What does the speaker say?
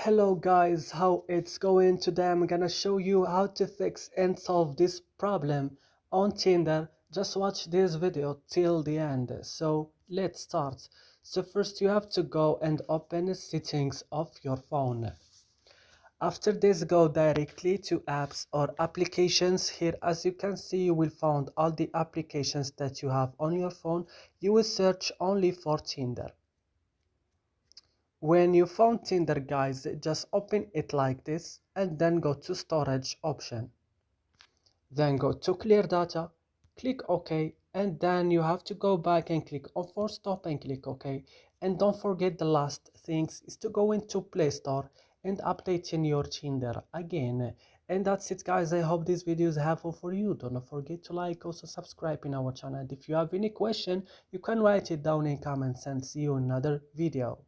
Hello guys, how it's going? Today I'm gonna show you how to fix and solve this problem on Tinder. Just watch this video till the end. So let's start. So first you have to go and open the settings of your phone. After this, go directly to apps or applications. Here, as you can see, you will find all the applications that you have on your phone. You will search only for Tinder. When you found Tinder, guys, just open it like this and then go to storage option. Then go to clear data, click OK, and then you have to go back and click on force stop and click OK. And don't forget the last things is to go into Play Store and update in your Tinder again. And that's it, guys. I hope this video is helpful for you. Don't forget to like, also subscribe in our channel. If you have any question, you can write it down in comments and see you in another video.